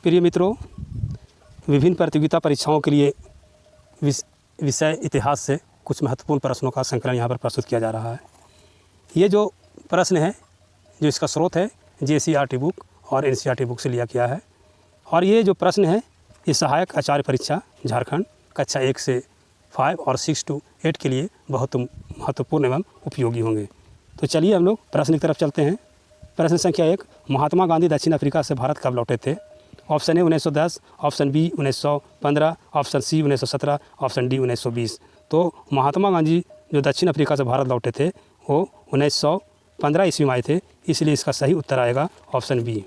प्रिय मित्रों, विभिन्न प्रतियोगिता परीक्षाओं के लिए विषय इतिहास से कुछ महत्वपूर्ण प्रश्नों का संकलन यहाँ पर प्रस्तुत किया जा रहा है। ये जो प्रश्न है, जो इसका स्रोत है JCERT बुक और NCERT बुक से लिया गया है। और ये जो प्रश्न है ये सहायक आचार्य परीक्षा झारखंड कक्षा 1 से 5 और 6 to 8 के लिए बहुत महत्वपूर्ण एवं उपयोगी होंगे। तो चलिए हम लोग प्रश्न की तरफ चलते हैं। प्रश्न संख्या 1, महात्मा गांधी दक्षिण अफ्रीका से भारत कब लौटे थे? Option A 1910, option B 1915, option C 1917, option D 1920। तो महात्मा गांधी जो दक्षिण अफ्रीका से भारत लौटे थे वो 1915 ईस्वी में आए थे, इसलिए इसका सही उत्तर आएगा ऑप्शन बी।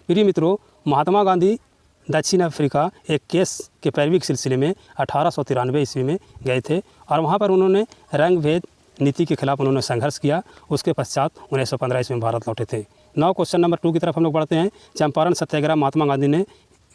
प्रिय मित्रों, महात्मा गांधी दक्षिण अफ्रीका एक केस के पैरवी के सिलसिले में 1893 ईस्वी में गए थे और वहाँ पर उन्होंने रंग भेद नीति के खिलाफ उन्होंने संघर्ष किया। उसके पश्चात 1915 ईस्वी में भारत लौटे थे। 9 क्वेश्चन नंबर 2 की तरफ हम लोग बढ़ते हैं। चंपारण सत्याग्रह महात्मा गांधी ने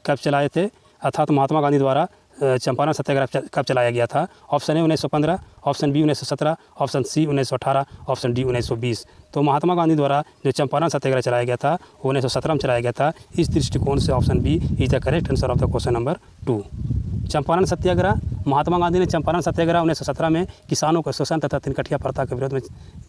कब चलाए थे, अर्थात महात्मा गांधी द्वारा चंपारण सत्याग्रह कब चलाया गया था? Option A 1915, option B 1917, option C 1918, option D 1920। तो महात्मा गांधी द्वारा जो चंपारण सत्याग्रह चलाया गया था वो 1917 में चलाया गया था। इस दृष्टिकोण से option B is the correct answer of the question number 2। Champaran Satyagraha, Mahatma Gandhi ने चंपारण सत्याग्रह 1917 में किसानों को शोषण तथा तिनकठिया प्रथा के विरोध में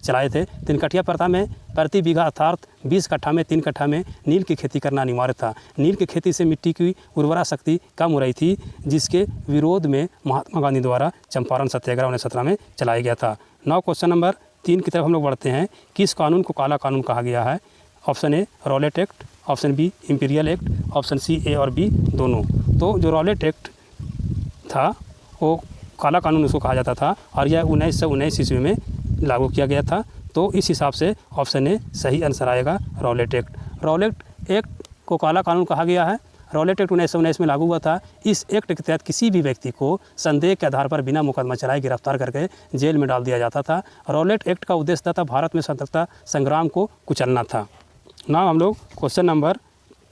चलाए थे। तिनकठिया प्रथा में प्रति बीघा अर्थात 20 कट्ठा में 3 कट्ठा में नील की खेती करना अनिवार्य था। नील की खेती से मिट्टी की उर्वरा शक्ति कम हो रही थी, जिसके विरोध में महात्मा गांधी द्वारा चंपारण सत्याग्रह 1917 में चलाया गया था। 9 क्वेश्चन नंबर 3 की तरफ हम लोग बढ़ते हैं। किस कानून को काला कानून कहा गया है? Option A Rowlatt act, option B imperial act, option C A और बी दोनों। तो जो रॉलेट एक्ट था वो काला कानून उसको कहा जाता था और यह 1919 ईस्वी में लागू किया गया था। तो इस हिसाब से ऑप्शन ए सही आंसर आएगा, रॉलेट एक्ट। रॉलेट एक्ट को काला कानून कहा गया है। रॉलेट एक्ट 1919 में लागू हुआ था। इस एक्ट के तहत किसी भी व्यक्ति को संदेह के आधार पर बिना मुकदमा चलाए गिरफ्तार करके जेल में डाल दिया जाता था। रॉलेट एक्ट का उद्देश्य था भारत में स्वतंत्रता संग्राम को कुचलना था। नाउ हम लोग क्वेश्चन नंबर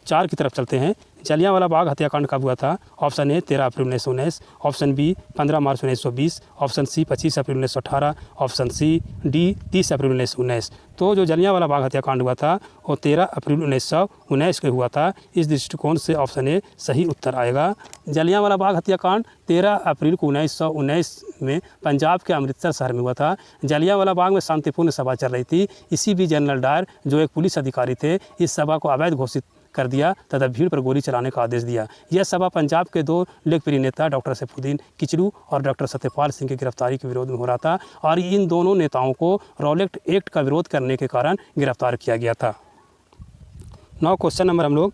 4 की तरफ चलते हैं। जलियांवाला बाग हत्याकांड कब हुआ था? ऑप्शन ए 13 अप्रैल 1919, ऑप्शन बी 15 मार्च 1920, ऑप्शन सी 25 अप्रैल 1918, ऑप्शन सी डी 30 अप्रैल 1919। तो जो जलियांवाला बाग हत्याकांड हुआ था वो 13 अप्रैल 1919 को हुआ था। इस दृष्टिकोण से ऑप्शन ए सही उत्तर आएगा। जलियांवाला बाग हत्याकांड 13 अप्रैल को 1919 में पंजाब के अमृतसर शहर में हुआ था। जलियांवाला बाग में शांतिपूर्ण सभा चल रही थी। इसी बीच जनरल डायर जो एक पुलिस अधिकारी थे इस सभा को अवैध घोषित कर दिया तथा भीड़ पर गोली चलाने का आदेश दिया। यह सभा पंजाब के 2 लोकप्रिय नेता डॉक्टर सैफुद्दीन किचलू और डॉक्टर सत्यपाल सिंह की गिरफ्तारी के विरोध में हो रहा था और इन दोनों नेताओं को रॉलेट एक्ट का विरोध करने के कारण गिरफ्तार किया गया था। 9 क्वेश्चन नंबर हम लोग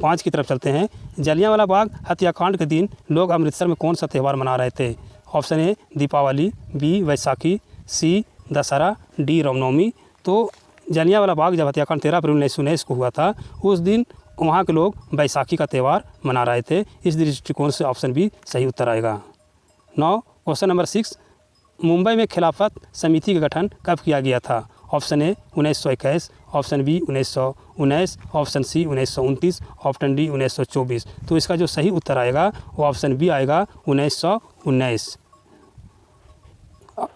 5 की तरफ चलते हैं। जलियांवाला बाग हत्याकांड के दिन लोग अमृतसर में कौन सा त्यौहार मना रहे थे? Option A Deepawali, B Vaisakhi, C Dussehra, D Ramnavami. तो जलियांवाला बाग जब हत्याकांड 13 अप्रैल 1919 को हुआ था, उस दिन वहाँ के लोग बैसाखी का त्यौहार मना रहे थे। इस दृष्टिकोण से ऑप्शन बी सही उत्तर आएगा। 9 क्वेश्चन नंबर 6, मुंबई में खिलाफत समिति का गठन कब किया गया था? Option A 1921, option B 1919, option C 1929, option D 1924। तो इसका जो सही उत्तर आएगा वो ऑप्शन बी आएगा 1919।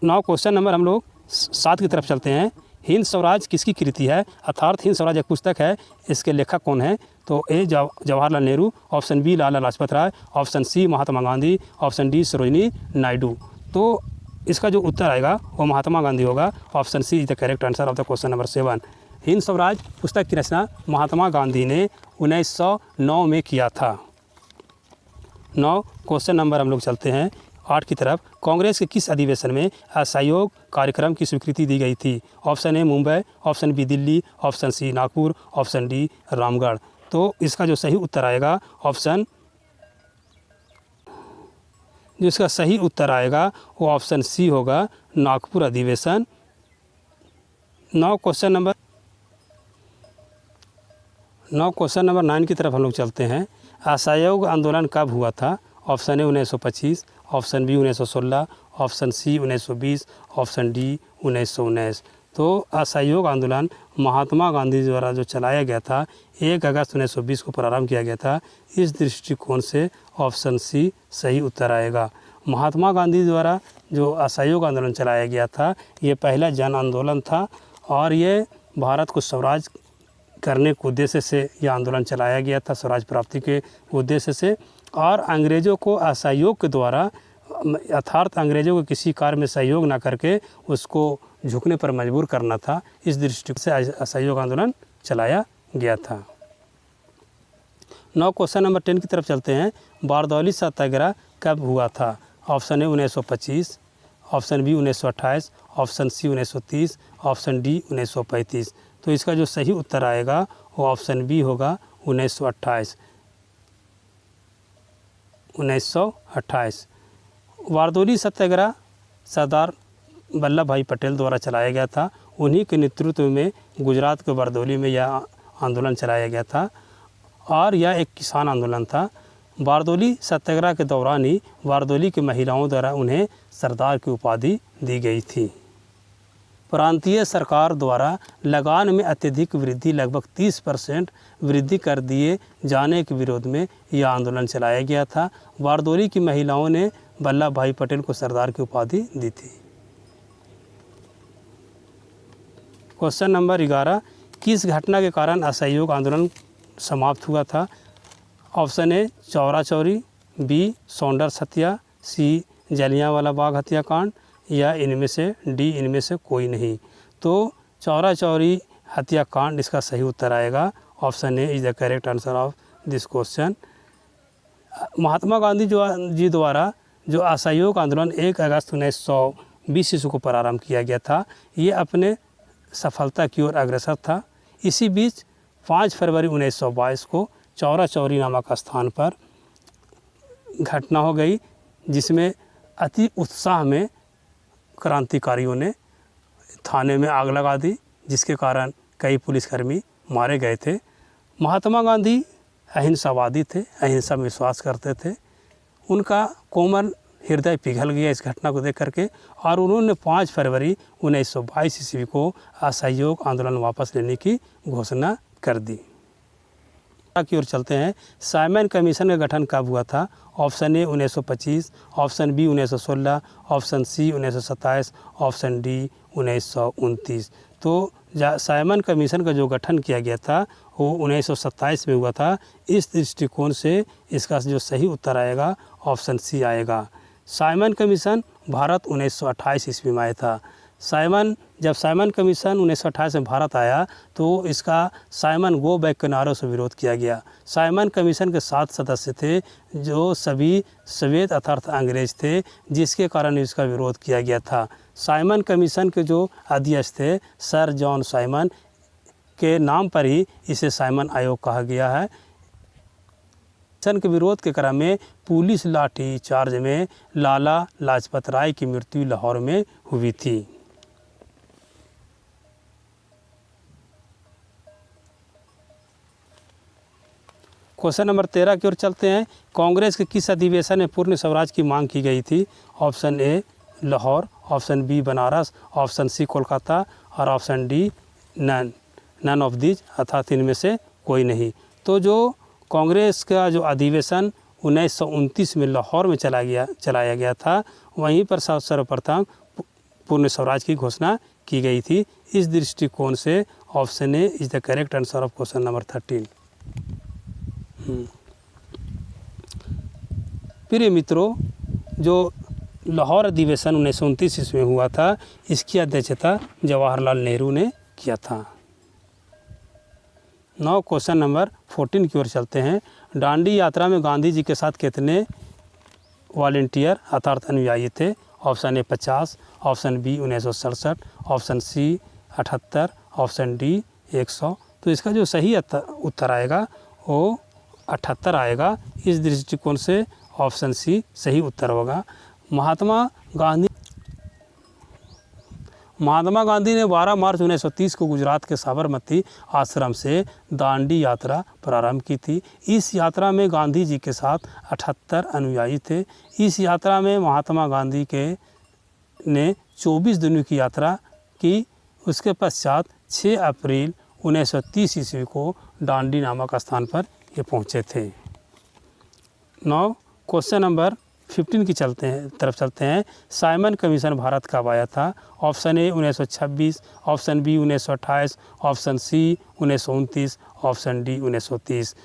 9 क्वेश्चन नंबर हम लोग 7 की तरफ चलते हैं। हिंद स्वराज किसकी कृति है? अर्थात हिंद स्वराज एक पुस्तक है, इसके लेखक कौन है? तो A Jawaharlal Nehru, option B Lala Lajpat Rai, option C Mahatma Gandhi, option D Sarojini Naidu. तो इसका जो उत्तर आएगा वो महात्मा गांधी होगा। Option C is the correct answer of the question number 7। Hind Swaraj पुस्तक की रचना महात्मा गांधी ने 1909 में किया था। 9 क्वेश्चन नंबर हम लोग चलते हैं 8 की तरफ। कांग्रेस के किस अधिवेशन में असहयोग कार्यक्रम की स्वीकृति दी गई थी? Option A Mumbai, option B Delhi, option C Nagpur, option D Ramgarh. तो इसका जो सही उत्तर आएगा जो इसका सही उत्तर आएगा वो ऑप्शन सी होगा, नागपुर अधिवेशन। 9 क्वेश्चन नंबर 9 की तरफ हम लोग चलते हैं। असहयोग आंदोलन कब हुआ था? Option A 1925, option B 1916, option C 1920, option D 1919। तो असहयोग आंदोलन महात्मा गांधी द्वारा जो चलाया गया था 1 अगस्त 1920 को प्रारंभ किया गया था। इस दृष्टिकोण से ऑप्शन सी सही उत्तर आएगा। महात्मा गांधी द्वारा जो असहयोग आंदोलन चलाया गया था ये पहला जन आंदोलन था और ये भारत को स्वराज करने के उद्देश्य से यह आंदोलन चलाया गया था, स्वराज प्राप्ति के उद्देश्य से। और अंग्रेज़ों को असहयोग के द्वारा, अर्थात अंग्रेज़ों को किसी कार्य में सहयोग ना करके उसको झुकने पर मजबूर करना था, इस दृष्टि से असहयोग आंदोलन चलाया गया था। 9 क्वेश्चन नंबर 10 की तरफ चलते हैं। बारदौली सत्याग्रह कब हुआ था? Option A 1925, option B 1928, option C 1930, option D 1935। तो इसका जो सही उत्तर आएगा वो ऑप्शन बी होगा 1928। 1928 बारदौली सत्याग्रह सरदार वल्लभ भाई पटेल द्वारा चलाया गया था। उन्हीं के नेतृत्व में गुजरात के बारदौली में यह आंदोलन चलाया गया था और यह एक किसान आंदोलन था। बारदौली सत्याग्रह के दौरान ही बारदौली की महिलाओं द्वारा उन्हें सरदार की उपाधि दी गई थी। प्रांतीय सरकार द्वारा लगान में अत्यधिक वृद्धि, लगभग 30% वृद्धि कर दिए जाने के विरोध में यह आंदोलन चलाया गया था। बारदौली की महिलाओं ने वल्लभ भाई पटेल को सरदार की उपाधि दी थी। क्वेश्चन नंबर 11, किस घटना के कारण असहयोग आंदोलन समाप्त हुआ था? Option A Chaura Chauri, B Saunders हत्या, सी जलियांवाला बाग हत्याकांड, या इनमें से डी इनमें से कोई नहीं। तो चौरा चौरी हत्याकांड इसका सही उत्तर आएगा। Option A is the correct answer of this question. Mahatma Gandhi ji द्वारा जो असहयोग आंदोलन 1 अगस्त 1920 ईस्वी को प्रारंभ किया गया था, ये अपने सफलता की ओर अग्रसर था। इसी बीच 5 फरवरी 1922 को चौरा चौरी नामक स्थान पर घटना हो गई, जिसमें अति उत्साह में क्रांतिकारियों ने थाने में आग लगा दी, जिसके कारण कई पुलिसकर्मी मारे गए थे। महात्मा गांधी अहिंसावादी थे, अहिंसा में विश्वास करते थे। उनका कोमल हृदय पिघल गया इस घटना को देख करके, और उन्होंने 5 फरवरी 1922 ईस्वी को असहयोग आंदोलन वापस लेने की घोषणा कर दी। की ओर चलते हैं। साइमन कमीशन का गठन कब हुआ था? Option A 1925, option B 1916, option C 1927, option D 1929। तो साइमन कमीशन का जो गठन किया गया था वो 1927 में हुआ था। इस दृष्टिकोण से इसका जो सही उत्तर आएगा ऑप्शन सी आएगा। साइमन कमीशन भारत 1928 ईस्वी में आया था। जब साइमन कमीशन 1928 में भारत आया तो इसका साइमन गो बैक के नारों से विरोध किया गया। साइमन कमीशन के 7 सदस्य थे जो सभी श्वेत अर्थात अंग्रेज थे, जिसके कारण इसका विरोध किया गया था। साइमन कमीशन के जो अध्यक्ष थे सर जॉन साइमन के नाम पर ही इसे साइमन आयोग कहा गया है। के विरोध के क्रम में पुलिस लाठी चार्ज में लाला लाजपत राय की मृत्यु लाहौर में हुई थी। क्वेश्चन नंबर 13 की ओर चलते हैं। कांग्रेस के किस अधिवेशन में पूर्ण स्वराज की मांग की गई थी? Option A Lahore, option B Banaras, option C Kolkata और option D none of these, अर्थात इनमें से कोई नहीं। तो जो कांग्रेस का जो अधिवेशन 1929 में लाहौर में चलाया गया था, वहीं पर सर्वप्रथम पूर्ण स्वराज की घोषणा की गई थी। इस दृष्टिकोण से option A is the correct answer of question number 13। प्रिय मित्रों, जो लाहौर अधिवेशन 1929 ईस्वी में हुआ था, इसकी अध्यक्षता जवाहरलाल नेहरू ने किया था। 9 क्वेश्चन नंबर 14 की ओर चलते हैं। दांडी यात्रा में गांधी जी के साथ कितने वॉलंटियर अर्थात अनुयायी थे? Option A 50, option B 1967, option C 78, option D 100। तो इसका जो सही उत्तर आएगा वो 78 आएगा। इस दृष्टिकोण से ऑप्शन सी सही उत्तर होगा। महात्मा गांधी ने 12 मार्च 1930 को गुजरात के साबरमती आश्रम से दांडी यात्रा प्रारंभ की थी। इस यात्रा में गांधी जी के साथ 78 अनुयायी थे। इस यात्रा में महात्मा गांधी ने 24 दिनों की यात्रा की। उसके पश्चात 6 अप्रैल 1930 ईस्वी को दांडी नामक स्थान पर ये पहुँचे थे। 9 क्वेश्चन नंबर 15 की तरफ चलते हैं। साइमन कमीशन भारत कब आया था? Option A 1926, option B 1928, option C 1929, option D 1930।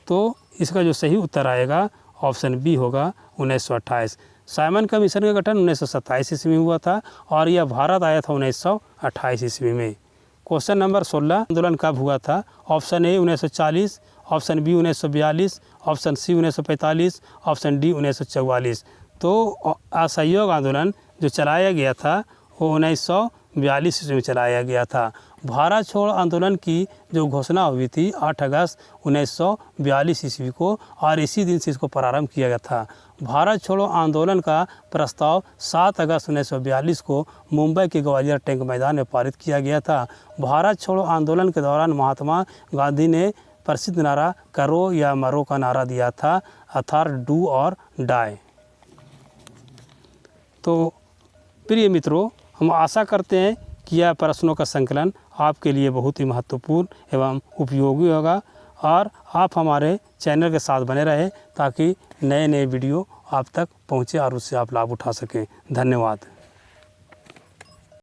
तो इसका जो सही उत्तर आएगा ऑप्शन बी होगा 1928। साइमन कमीशन का गठन 1927 ईस्वी में हुआ था और यह भारत आया था 1928 ईस्वी में। क्वेश्चन नंबर 16, आंदोलन कब हुआ था? Option A 1940, option B 1942, option C 1945, option D 1944। तो असहयोग आंदोलन जो चलाया गया था वो 1942 ईस्वी में चलाया गया था। भारत छोड़ो आंदोलन की जो घोषणा हुई थी 8 अगस्त 1942 ईस्वी को और इसी दिन से इसको प्रारंभ किया गया था। भारत छोड़ो आंदोलन का प्रस्ताव 7 अगस्त 1942 को मुंबई के ग्वालियर टैंक मैदान में पारित किया गया था। भारत छोड़ो आंदोलन के दौरान महात्मा गांधी ने प्रसिद्ध नारा करो या मरो का नारा दिया था, अर्थात डू और डाई। तो प्रिय मित्रों, हम आशा करते हैं कि यह प्रश्नों का संकलन आपके लिए बहुत ही महत्वपूर्ण एवं उपयोगी होगा और आप हमारे चैनल के साथ बने रहें ताकि नए नए वीडियो आप तक पहुँचे और उससे आप लाभ उठा सकें। धन्यवाद।